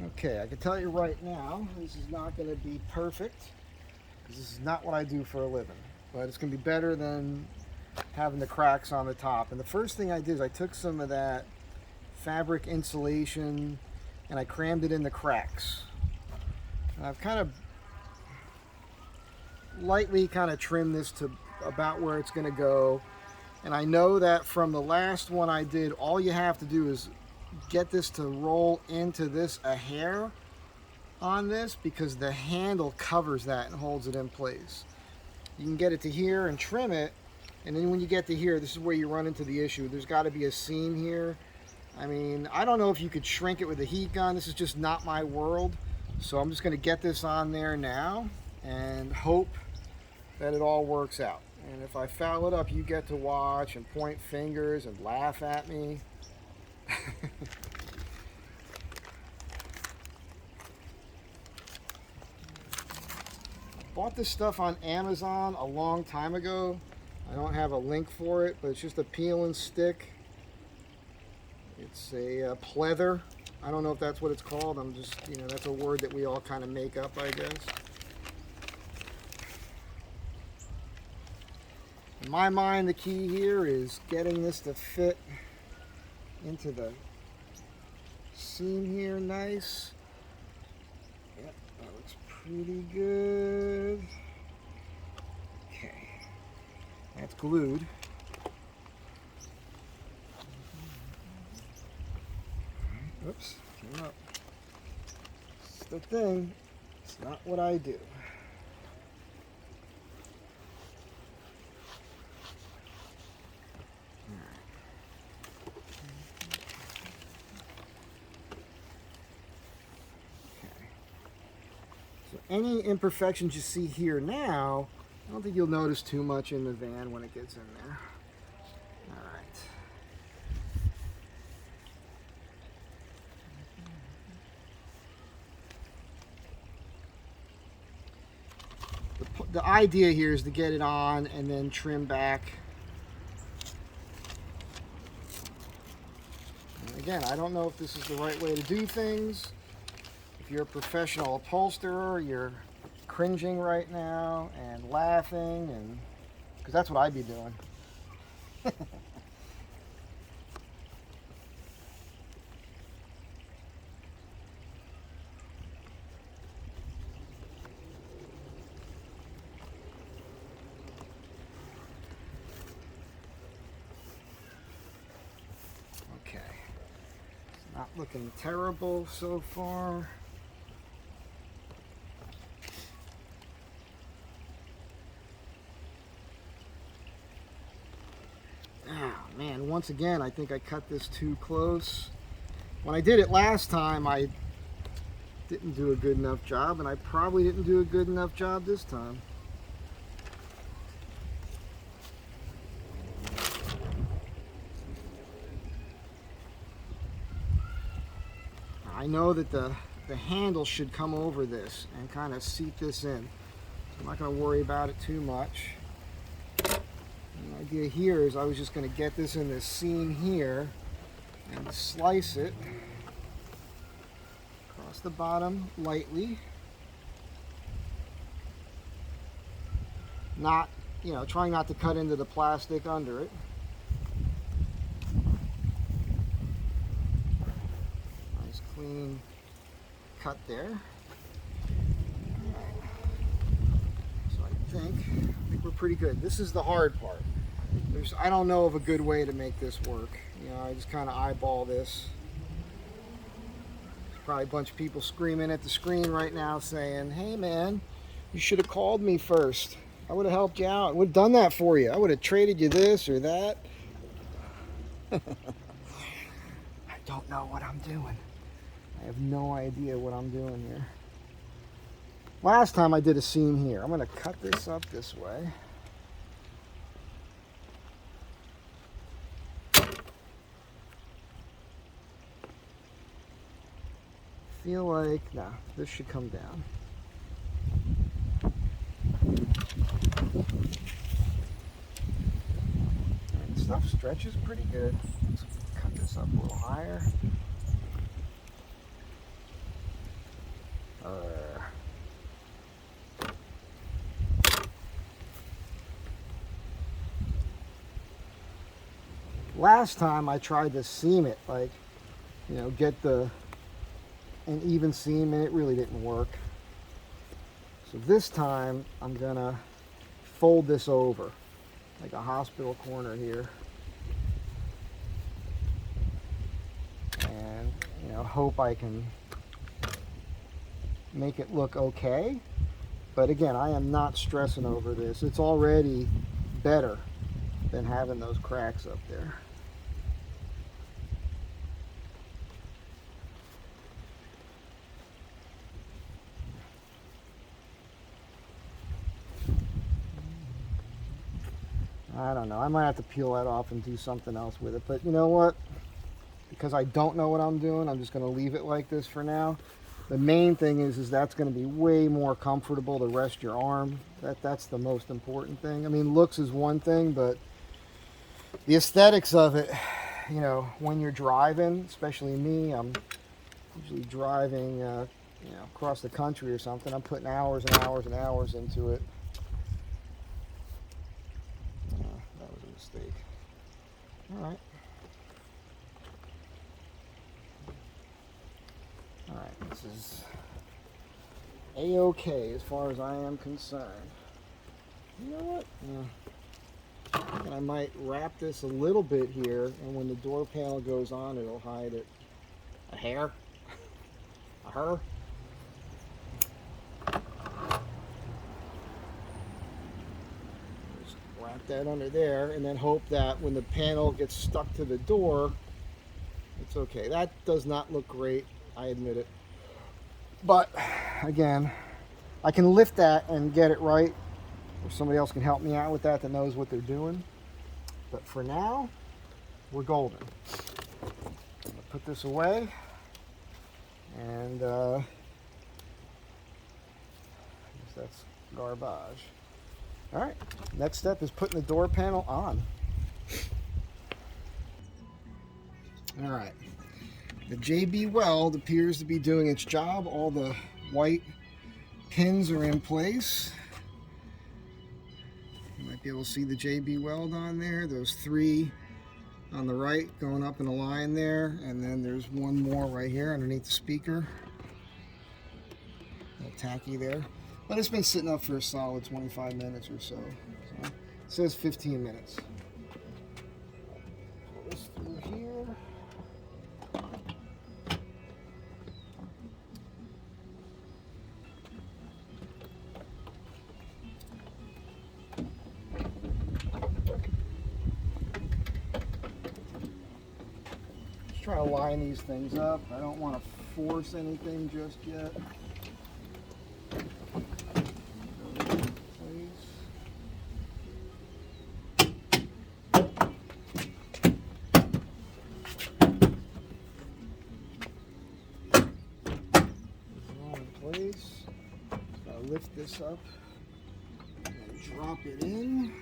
Okay, I can tell you right now, this is not going to be perfect. This is not what I do for a living, but it's going to be better than having the cracks on the top. And the first thing I did is I took some of that fabric insulation and I crammed it in the cracks. And I've kind of lightly trimmed this to about where it's going to go. And I know that from the last one I did, all you have to do is get this to roll into this a hair on this, because the handle covers that and holds it in place. You can get it to here and trim it, and then when you get to here, this is where you run into the issue. There's got to be a seam here. I mean, I don't know if you could shrink it with a heat gun. This is just not my world. So I'm just going to get this on there now and hope that it all works out. And if I foul it up, you get to watch and point fingers and laugh at me. Bought this stuff on Amazon a long time ago. I don't have a link for it, but it's just a peel and stick. It's a pleather. I don't know if that's what it's called. I'm just, that's a word that we all kind of make up, I guess. In my mind, the key here is getting this to fit into the seam here nice. Yep, that looks pretty good. Okay, that's glued. Oops, came up. It's the thing, it's not what I do. Any imperfections you see here now, I don't think you'll notice too much in the van when it gets in there. All right. The idea here is to get it on and then trim back. And again, I don't know if this is the right way to do things. If you're a professional upholsterer, you're cringing right now and laughing, and because that's what I'd be doing. Okay, it's not looking terrible so far. Man, once again, I think I cut this too close. When I did it last time, I didn't do a good enough job, and I probably didn't do a good enough job this time. I know that the handle should come over this and kind of seat this in. So I'm not going to worry about it too much. The idea here is I was just going to get this in this seam here and slice it across the bottom lightly. Not, trying not to cut into the plastic under it. Nice clean cut there. Alright. So I think we're pretty good. This is the hard part. I don't know of a good way to make this work. I just kind of eyeball this. There's probably a bunch of people screaming at the screen right now saying, "Hey man, you should have called me first. I would have helped you out. I would have done that for you. I would have traded you this or that." I don't know what I'm doing. I have no idea what I'm doing here. Last time I did a seam here. I'm going to cut this up this way. Feel like, no, this should come down. And stuff stretches pretty good. Let's cut this up a little higher. Last time I tried to seam it, like, you know, get an even seam, and it really didn't work. So this time I'm gonna fold this over like a hospital corner here, and you know, hope I can make it look okay. But again, I am not stressing over this. It's already better than having those cracks up there. I don't know. I might have to peel that off and do something else with it. But you know what? Because I don't know what I'm doing, I'm just going to leave it like this for now. The main thing is that's going to be way more comfortable to rest your arm. That's the most important thing. I mean, looks is one thing, but the aesthetics of it, you know, when you're driving, especially me, I'm usually driving, you know, across the country or something. I'm putting hours and hours and hours into it. That was a mistake. All right. All right, this is a-okay as far as I am concerned. You know what? And I might wrap this a little bit here, and when the door panel goes on, it'll hide it. A hair? A her? Just wrap that under there, and then hope that when the panel gets stuck to the door, it's okay. That does not look great, I admit it. But again, I can lift that and get it right, or somebody else can help me out with that knows what they're doing. But for now, we're golden. I'm gonna put this away, and I guess that's garbage. All right, next step is putting the door panel on. All right. The JB Weld appears to be doing its job. All the white pins are in place. You might be able to see the JB Weld on there. Those 3 on the right going up in a line there. And then there's one more right here underneath the speaker. A little tacky there. But it's been sitting up for a solid 25 minutes or so. So it says 15 minutes. Pull this through here. Try to line these things up. I don't want to force anything just yet. All in place. Gotta lift this up and drop it in.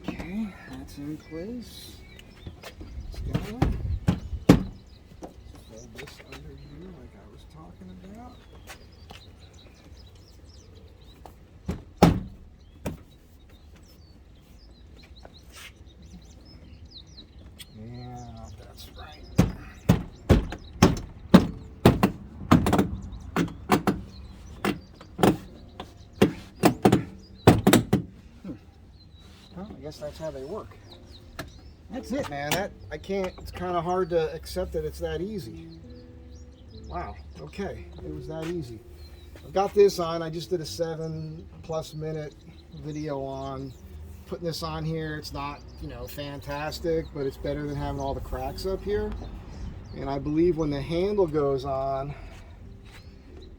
Okay, that's in place. Let's go. Fold this under here like I was talking about. Yeah, that's right. Well, I guess that's how they work. That's it, man. I can't, it's kind of hard to accept that it's that easy. Wow, okay, it was that easy. I've got this on. I just did a 7+ minute video on putting this on here. It's not, you know, fantastic, but it's better than having all the cracks up here. And I believe when the handle goes on,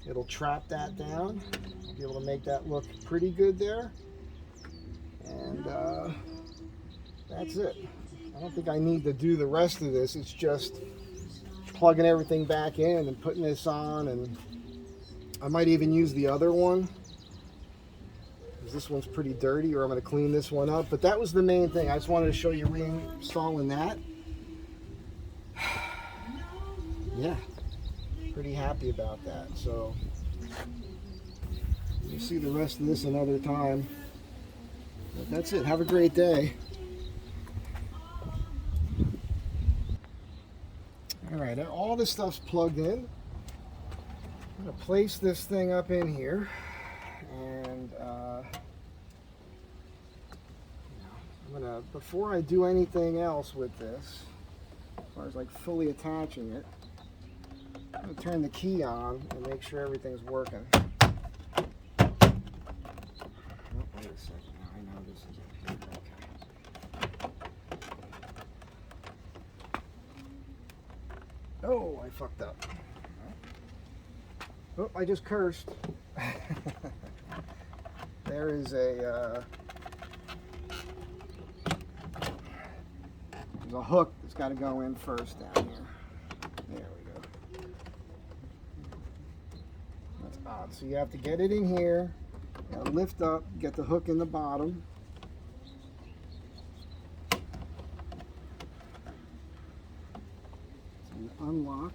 it'll trap that down. I'll be able to make that look pretty good there. And that's it. I don't think I need to do the rest of this. It's just plugging everything back in and putting this on, and I might even use the other one because this one's pretty dirty, or I'm going to clean this one up. But that was the main thing. I just wanted to show you reinstalling that. Yeah, pretty happy about that. So you'll see the rest of this another time. But that's it. Have a great day. All right, all this stuff's plugged in. I'm going to place this thing up in here, and I'm going to, before I do anything else with this, as far as like fully attaching it, I'm going to turn the key on and make sure everything's working. Oh, wait a second, now I know this is it. Okay. Oh, I fucked up. Oh, I just cursed. There is a there's a hook that's got to go in first down here. There we go. That's odd. So you have to get it in here, lift up, get the hook in the bottom. So you unlock.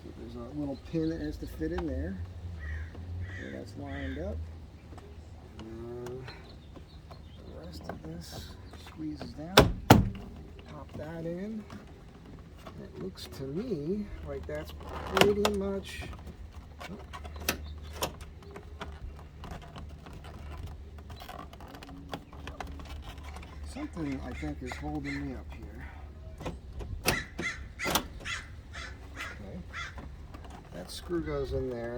So there's a little pin that has to fit in there. So that's lined up. And the rest of this squeezes down. Pop that in. It looks to me like that's pretty much. Something I think is holding me up here. Okay. That screw goes in there.